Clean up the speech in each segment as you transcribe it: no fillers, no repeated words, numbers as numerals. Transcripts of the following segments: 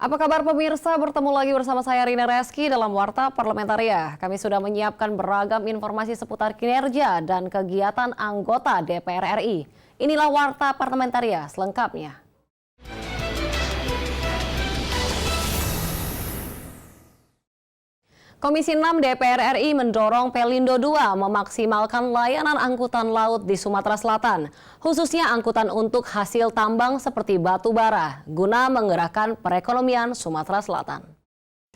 Apa kabar pemirsa? Bertemu lagi bersama saya Rina Reski dalam Warta Parlamentaria. Kami sudah menyiapkan beragam informasi seputar kinerja dan kegiatan anggota DPR RI. Inilah Warta Parlamentaria selengkapnya. Komisi 6 DPR RI mendorong Pelindo II memaksimalkan layanan angkutan laut di Sumatera Selatan, khususnya angkutan untuk hasil tambang seperti batu bara, guna menggerakkan perekonomian Sumatera Selatan.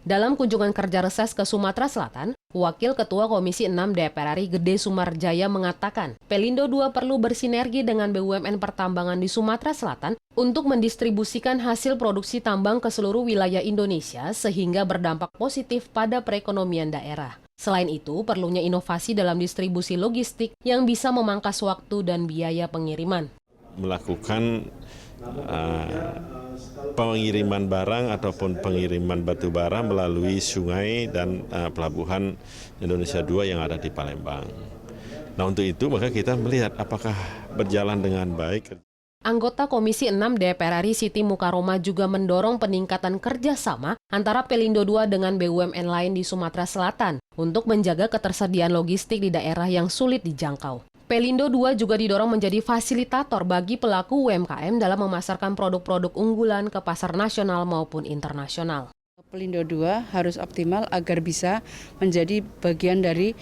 Dalam kunjungan kerja reses ke Sumatera Selatan, Wakil Ketua Komisi 6 DPR RI Gede Sumarjaya mengatakan, Pelindo II perlu bersinergi dengan BUMN pertambangan di Sumatera Selatan untuk mendistribusikan hasil produksi tambang ke seluruh wilayah Indonesia sehingga berdampak positif pada perekonomian daerah. Selain itu, perlunya inovasi dalam distribusi logistik yang bisa memangkas waktu dan biaya pengiriman. Melakukan pengiriman barang ataupun pengiriman batu bara melalui sungai dan pelabuhan Indonesia II yang ada di Palembang. Nah, untuk itu maka kita melihat apakah berjalan dengan baik. Anggota Komisi 6 DPR RI Siti Mukaroma juga mendorong peningkatan kerjasama antara Pelindo II dengan BUMN lain di Sumatera Selatan untuk menjaga ketersediaan logistik di daerah yang sulit dijangkau. Pelindo II juga didorong menjadi fasilitator bagi pelaku UMKM dalam memasarkan produk-produk unggulan ke pasar nasional maupun internasional. Pelindo II harus optimal agar bisa menjadi bagian dari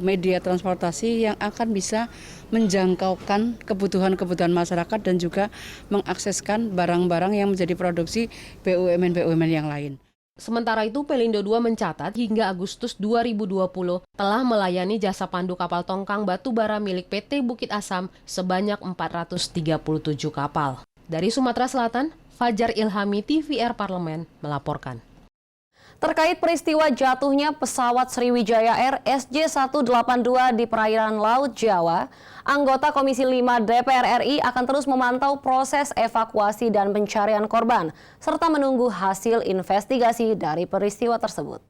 media transportasi yang akan bisa menjangkaukan kebutuhan-kebutuhan masyarakat dan juga mengakseskan barang-barang yang menjadi produksi BUMN-BUMN yang lain. Sementara itu, Pelindo II mencatat hingga Agustus 2020 telah melayani jasa pandu kapal tongkang batu bara milik PT Bukit Asam sebanyak 437 kapal. Dari Sumatera Selatan, Fajar Ilhami TVR Parlemen melaporkan. Terkait peristiwa jatuhnya pesawat Sriwijaya Air SJ182 di perairan Laut Jawa, anggota Komisi 5 DPR RI akan terus memantau proses evakuasi dan pencarian korban, serta menunggu hasil investigasi dari peristiwa tersebut.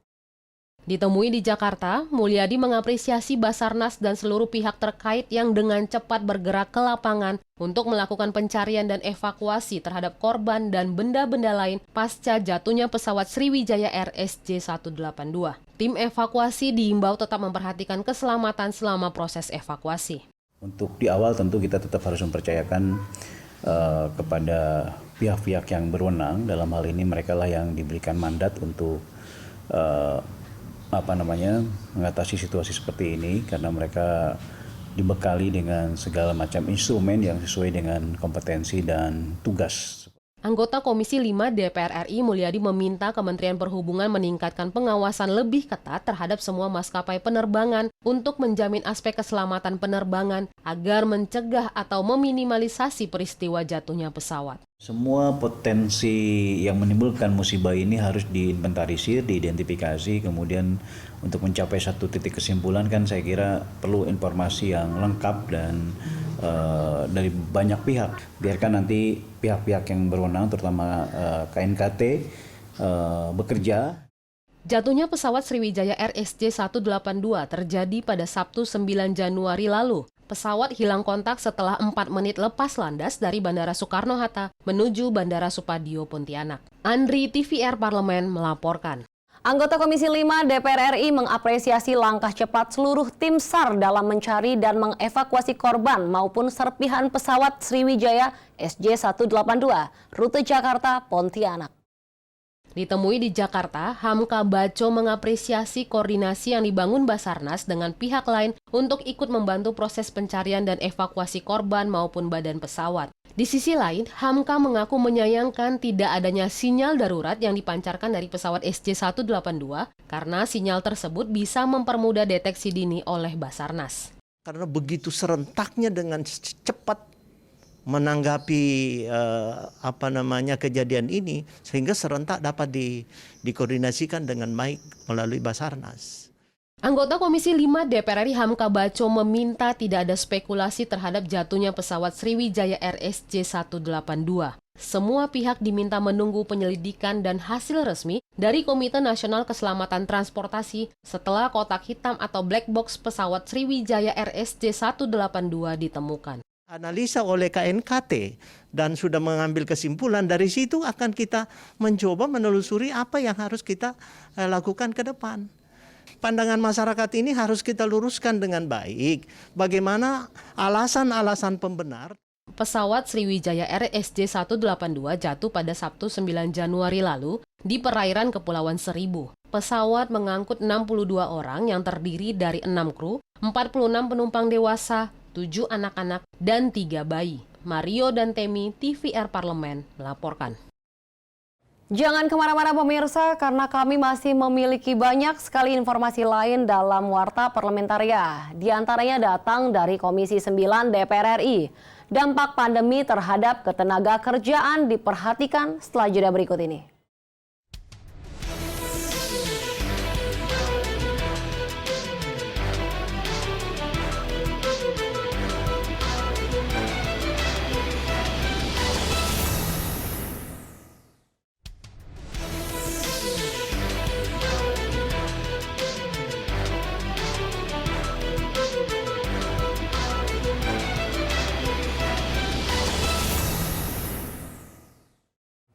Ditemui di Jakarta, Mulyadi mengapresiasi Basarnas dan seluruh pihak terkait yang dengan cepat bergerak ke lapangan untuk melakukan pencarian dan evakuasi terhadap korban dan benda-benda lain pasca jatuhnya pesawat Sriwijaya Air SJ182. Tim evakuasi diimbau tetap memperhatikan keselamatan selama proses evakuasi. Untuk di awal tentu kita tetap harus mempercayakan kepada pihak-pihak yang berwenang. Dalam hal ini mereka lah yang diberikan mandat untuk mengatasi situasi seperti ini, karena mereka dibekali dengan segala macam instrumen yang sesuai dengan kompetensi dan tugas. Anggota Komisi 5 DPR RI Mulyadi meminta Kementerian Perhubungan meningkatkan pengawasan lebih ketat terhadap semua maskapai penerbangan untuk menjamin aspek keselamatan penerbangan agar mencegah atau meminimalisasi peristiwa jatuhnya pesawat. Semua potensi yang menimbulkan musibah ini harus diinventarisir, diidentifikasi, kemudian untuk mencapai satu titik kesimpulan kan saya kira perlu informasi yang lengkap dan dari banyak pihak. Biarkan nanti pihak-pihak yang berwenang terutama KNKT bekerja. Jatuhnya pesawat Sriwijaya Air SJ182 terjadi pada Sabtu 9 Januari lalu. Pesawat hilang kontak setelah 4 menit lepas landas dari Bandara Soekarno-Hatta menuju Bandara Supadio Pontianak. Andri TVR Parlemen melaporkan. Anggota Komisi 5 DPR RI mengapresiasi langkah cepat seluruh tim SAR dalam mencari dan mengevakuasi korban maupun serpihan pesawat Sriwijaya SJ182 rute Jakarta-Pontianak. Ditemui di Jakarta, Hamka Baco mengapresiasi koordinasi yang dibangun Basarnas dengan pihak lain untuk ikut membantu proses pencarian dan evakuasi korban maupun badan pesawat. Di sisi lain, Hamka mengaku menyayangkan tidak adanya sinyal darurat yang dipancarkan dari pesawat SJ182 karena sinyal tersebut bisa mempermudah deteksi dini oleh Basarnas. Karena begitu serentaknya dengan cepat menanggapi kejadian ini sehingga serentak dapat dikoordinasikan dengan baik melalui Basarnas. Anggota Komisi 5 DPR RI Hamka Baco meminta tidak ada spekulasi terhadap jatuhnya pesawat Sriwijaya Air SJ182. Semua pihak diminta menunggu penyelidikan dan hasil resmi dari Komite Nasional Keselamatan Transportasi setelah kotak hitam atau black box pesawat Sriwijaya Air SJ182 ditemukan. Analisa oleh KNKT dan sudah mengambil kesimpulan, dari situ akan kita mencoba menelusuri apa yang harus kita lakukan ke depan. Pandangan masyarakat ini harus kita luruskan dengan baik. Bagaimana alasan-alasan pembenar. Pesawat Sriwijaya Air SJ182 jatuh pada Sabtu 9 Januari lalu di perairan Kepulauan Seribu. Pesawat mengangkut 62 orang yang terdiri dari 6 kru, 46 penumpang dewasa, 7 anak-anak, dan 3 bayi. Mario dan Temi, TVR Parlemen, melaporkan. Jangan kemana-mana pemirsa, karena kami masih memiliki banyak sekali informasi lain dalam Warta Parlamentaria. Di antaranya datang dari Komisi 9 DPR RI. Dampak pandemi terhadap ketenaga kerjaan diperhatikan setelah jeda berikut ini.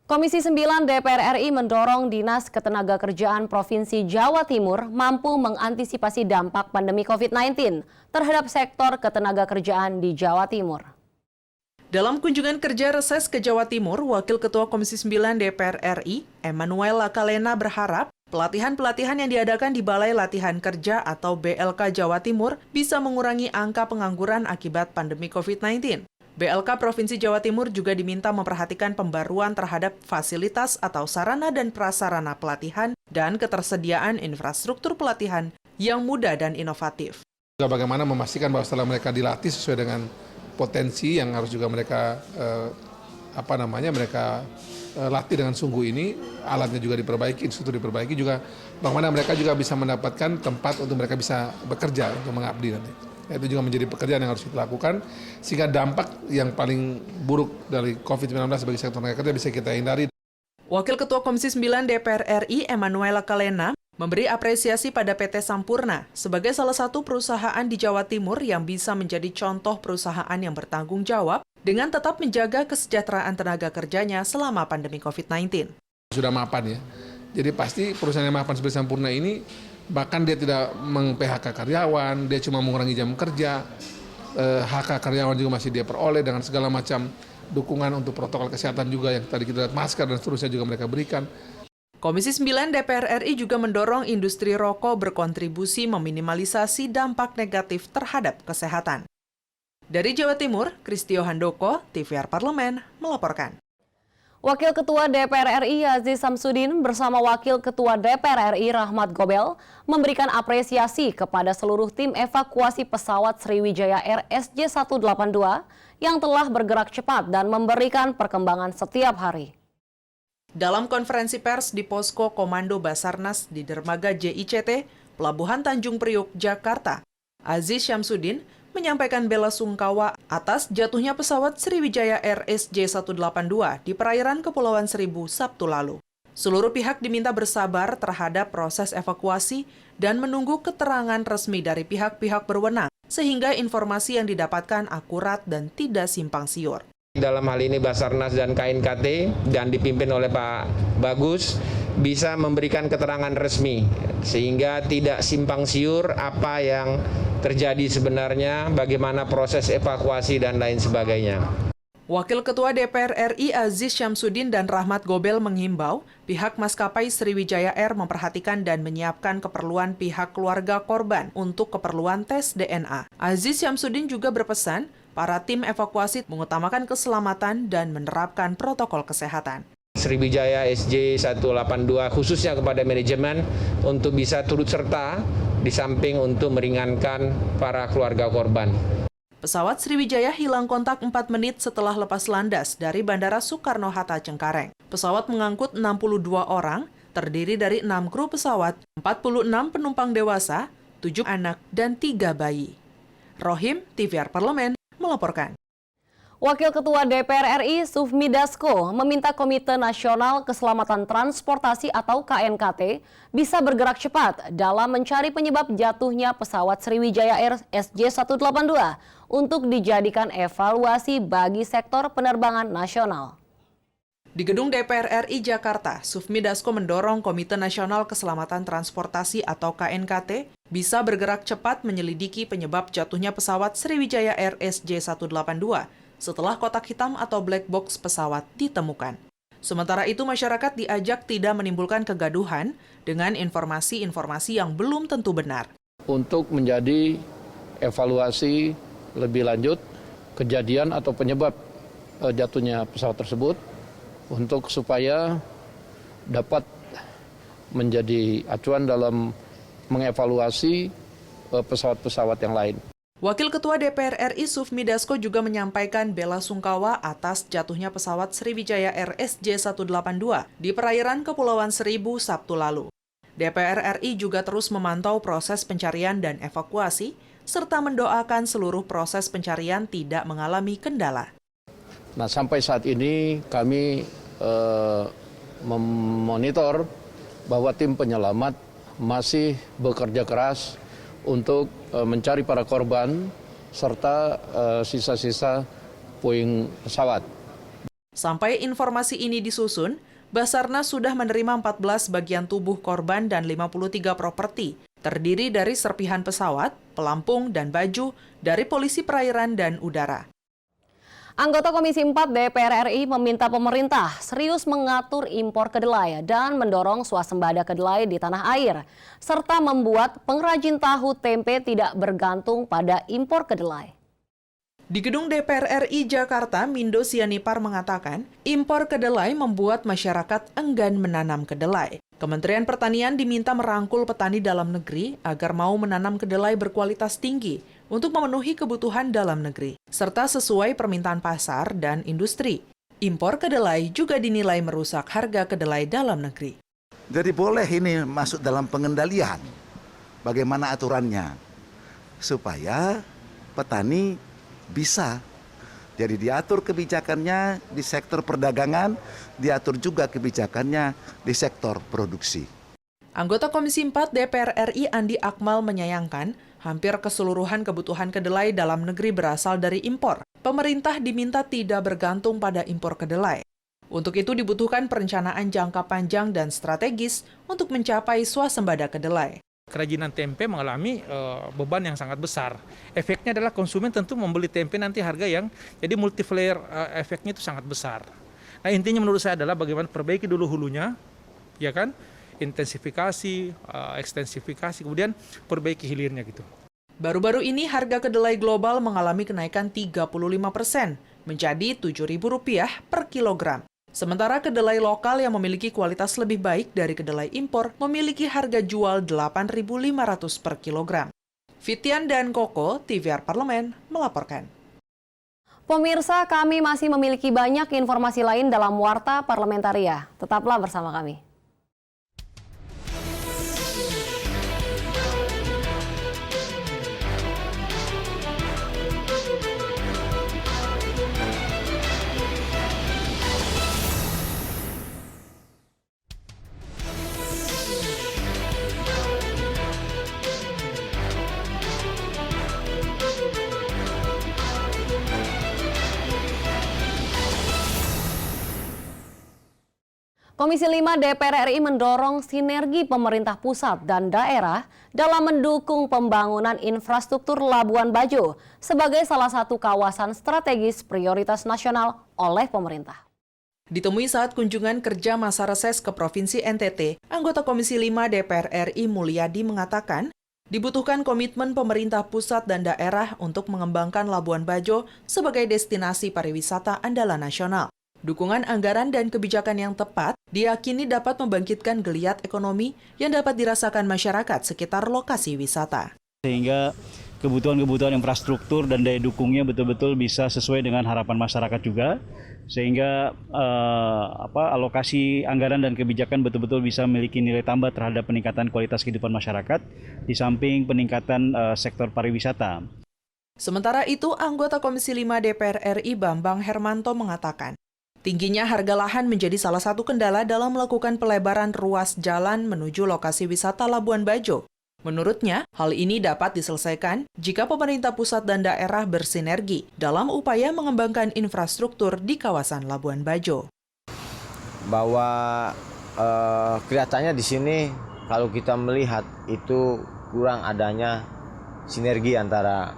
Komisi 9 DPR RI mendorong Dinas Ketenagakerjaan Provinsi Jawa Timur mampu mengantisipasi dampak pandemi COVID-19 terhadap sektor ketenagakerjaan di Jawa Timur. Dalam kunjungan kerja reses ke Jawa Timur, Wakil Ketua Komisi 9 DPR RI, Emmanuel Lakalena berharap pelatihan-pelatihan yang diadakan di Balai Latihan Kerja atau BLK Jawa Timur bisa mengurangi angka pengangguran akibat pandemi COVID-19. BLK Provinsi Jawa Timur juga diminta memperhatikan pembaruan terhadap fasilitas atau sarana dan prasarana pelatihan dan ketersediaan infrastruktur pelatihan yang mudah dan inovatif. Juga bagaimana memastikan bahwa setelah mereka dilatih sesuai dengan potensi yang harus juga mereka latih dengan sungguh ini, alatnya juga diperbaiki, infrastruktur diperbaiki, juga bagaimana mereka juga bisa mendapatkan tempat untuk mereka bisa bekerja untuk mengabdi nanti. Itu juga menjadi pekerjaan yang harus kita lakukan, sehingga dampak yang paling buruk dari COVID-19 bagi sektor tenaga kerja bisa kita hindari. Wakil Ketua Komisi 9 DPR RI, Emmanuel Lakalena, memberi apresiasi pada PT Sampurna sebagai salah satu perusahaan di Jawa Timur yang bisa menjadi contoh perusahaan yang bertanggung jawab dengan tetap menjaga kesejahteraan tenaga kerjanya selama pandemi COVID-19. Sudah mapan ya, jadi pasti perusahaan yang mapan seperti Sampurna ini, bahkan dia tidak meng-PHK karyawan, dia cuma mengurangi jam kerja, HK karyawan juga masih dia peroleh dengan segala macam dukungan untuk protokol kesehatan juga yang tadi kita lihat, masker dan seterusnya juga mereka berikan. Komisi 9 DPR RI juga mendorong industri rokok berkontribusi meminimalisasi dampak negatif terhadap kesehatan. Dari Jawa Timur, Kristio Handoko, TVR Parlemen, melaporkan. Wakil Ketua DPR RI Aziz Syamsuddin bersama Wakil Ketua DPR RI Rahmat Gobel memberikan apresiasi kepada seluruh tim evakuasi pesawat Sriwijaya Air SJ182 yang telah bergerak cepat dan memberikan perkembangan setiap hari. Dalam konferensi pers di Posko Komando Basarnas di Dermaga JICT, Pelabuhan Tanjung Priuk, Jakarta, Aziz Syamsuddin menyampaikan bela sungkawa atas jatuhnya pesawat Sriwijaya Air SJ182 di perairan Kepulauan Seribu Sabtu lalu. Seluruh pihak diminta bersabar terhadap proses evakuasi dan menunggu keterangan resmi dari pihak-pihak berwenang, sehingga informasi yang didapatkan akurat dan tidak simpang siur. Dalam hal ini Basarnas dan KNKT dan dipimpin oleh Pak Bagus bisa memberikan keterangan resmi sehingga tidak simpang siur apa yang terjadi sebenarnya, bagaimana proses evakuasi dan lain sebagainya. Wakil Ketua DPR RI Aziz Syamsuddin dan Rahmat Gobel menghimbau pihak maskapai Sriwijaya Air memperhatikan dan menyiapkan keperluan pihak keluarga korban untuk keperluan tes DNA. Aziz Syamsuddin juga berpesan para tim evakuasi mengutamakan keselamatan dan menerapkan protokol kesehatan. Sriwijaya SJ182 khususnya kepada manajemen untuk bisa turut serta di samping untuk meringankan para keluarga korban. Pesawat Sriwijaya hilang kontak 4 menit setelah lepas landas dari Bandara Soekarno-Hatta Cengkareng. Pesawat mengangkut 62 orang, terdiri dari 6 kru pesawat, 46 penumpang dewasa, 7 anak, dan 3 bayi. Rohim, TVR Parlemen, melaporkan. Wakil Ketua DPR RI Sufmi Dasko meminta Komite Nasional Keselamatan Transportasi atau KNKT bisa bergerak cepat dalam mencari penyebab jatuhnya pesawat Sriwijaya Air SJ182 untuk dijadikan evaluasi bagi sektor penerbangan nasional. Di gedung DPR RI Jakarta, Sufmi Dasko mendorong Komite Nasional Keselamatan Transportasi atau KNKT bisa bergerak cepat menyelidiki penyebab jatuhnya pesawat Sriwijaya Air SJ182 setelah kotak hitam atau black box pesawat ditemukan. Sementara itu, masyarakat diajak tidak menimbulkan kegaduhan dengan informasi-informasi yang belum tentu benar. Untuk menjadi evaluasi lebih lanjut kejadian atau penyebab jatuhnya pesawat tersebut untuk supaya dapat menjadi acuan dalam mengevaluasi pesawat-pesawat yang lain. Wakil Ketua DPR RI Sufmi Dasko juga menyampaikan bela sungkawa atas jatuhnya pesawat Sriwijaya Air SJ182 di perairan Kepulauan Seribu Sabtu lalu. DPR RI juga terus memantau proses pencarian dan evakuasi, serta mendoakan seluruh proses pencarian tidak mengalami kendala. Nah, sampai saat ini kami memonitor bahwa tim penyelamat masih bekerja keras untuk mencari para korban serta sisa-sisa puing pesawat. Sampai informasi ini disusun, Basarnas sudah menerima 14 bagian tubuh korban dan 53 properti, terdiri dari serpihan pesawat, pelampung, dan baju dari polisi perairan dan udara. Anggota Komisi 4 DPR RI meminta pemerintah serius mengatur impor kedelai dan mendorong swasembada kedelai di tanah air, serta membuat pengrajin tahu tempe tidak bergantung pada impor kedelai. Di gedung DPR RI Jakarta, Mindo Sianipar mengatakan, impor kedelai membuat masyarakat enggan menanam kedelai. Kementerian Pertanian diminta merangkul petani dalam negeri agar mau menanam kedelai berkualitas tinggi untuk memenuhi kebutuhan dalam negeri, serta sesuai permintaan pasar dan industri. Impor kedelai juga dinilai merusak harga kedelai dalam negeri. Jadi boleh ini masuk dalam pengendalian, bagaimana aturannya, supaya petani bisa. Jadi diatur kebijakannya di sektor perdagangan, diatur juga kebijakannya di sektor produksi. Anggota Komisi 4 DPR RI Andi Akmal menyayangkan hampir keseluruhan kebutuhan kedelai dalam negeri berasal dari impor. Pemerintah diminta tidak bergantung pada impor kedelai. Untuk itu dibutuhkan perencanaan jangka panjang dan strategis untuk mencapai swasembada kedelai. Kerajinan tempe mengalami beban yang sangat besar. Efeknya adalah konsumen tentu membeli tempe nanti harga yang jadi multiplier efeknya itu sangat besar. Nah, intinya menurut saya adalah bagaimana perbaiki dulu hulunya, ya kan? Intensifikasi, ekstensifikasi, kemudian perbaiki hilirnya gitu. Baru-baru ini harga kedelai global mengalami kenaikan 35%, menjadi Rp7.000 per kilogram. Sementara kedelai lokal yang memiliki kualitas lebih baik dari kedelai impor memiliki harga jual Rp8.500 per kilogram. Fitian dan Koko, TVR Parlemen, melaporkan. Pemirsa, kami masih memiliki banyak informasi lain dalam Warta Parlamentaria. Tetaplah bersama kami. Komisi 5 DPR RI mendorong sinergi pemerintah pusat dan daerah dalam mendukung pembangunan infrastruktur Labuan Bajo sebagai salah satu kawasan strategis prioritas nasional oleh pemerintah. Ditemui saat kunjungan kerja masa reses ke Provinsi NTT, anggota Komisi 5 DPR RI Mulyadi mengatakan, dibutuhkan komitmen pemerintah pusat dan daerah untuk mengembangkan Labuan Bajo sebagai destinasi pariwisata andalan nasional. Dukungan anggaran dan kebijakan yang tepat diyakini dapat membangkitkan geliat ekonomi yang dapat dirasakan masyarakat sekitar lokasi wisata. Sehingga kebutuhan-kebutuhan infrastruktur dan daya dukungnya betul-betul bisa sesuai dengan harapan masyarakat juga. Sehingga alokasi anggaran dan kebijakan betul-betul bisa memiliki nilai tambah terhadap peningkatan kualitas kehidupan masyarakat di samping peningkatan sektor pariwisata. Sementara itu, anggota Komisi 5 DPR RI Bambang Hermanto mengatakan, tingginya harga lahan menjadi salah satu kendala dalam melakukan pelebaran ruas jalan menuju lokasi wisata Labuan Bajo. Menurutnya, hal ini dapat diselesaikan jika pemerintah pusat dan daerah bersinergi dalam upaya mengembangkan infrastruktur di kawasan Labuan Bajo. Bahwa kelihatannya di sini kalau kita melihat itu kurang adanya sinergi antara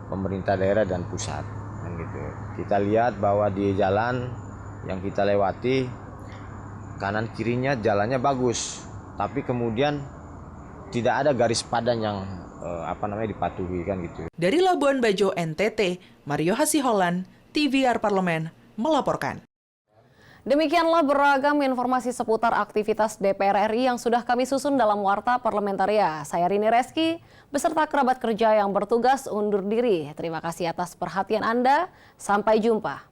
pemerintah daerah dan pusat. Gitu. Kita lihat bahwa di jalan yang kita lewati kanan kirinya jalannya bagus, tapi kemudian tidak ada garis padan yang dipatuhi kan gitu. Dari Labuan Bajo, NTT, Mario Hasiholan, TVR Parlemen melaporkan. Demikianlah beragam informasi seputar aktivitas DPR RI yang sudah kami susun dalam Warta Parlamentaria. Saya Rini Reski, beserta kerabat kerja yang bertugas undur diri. Terima kasih atas perhatian Anda. Sampai jumpa.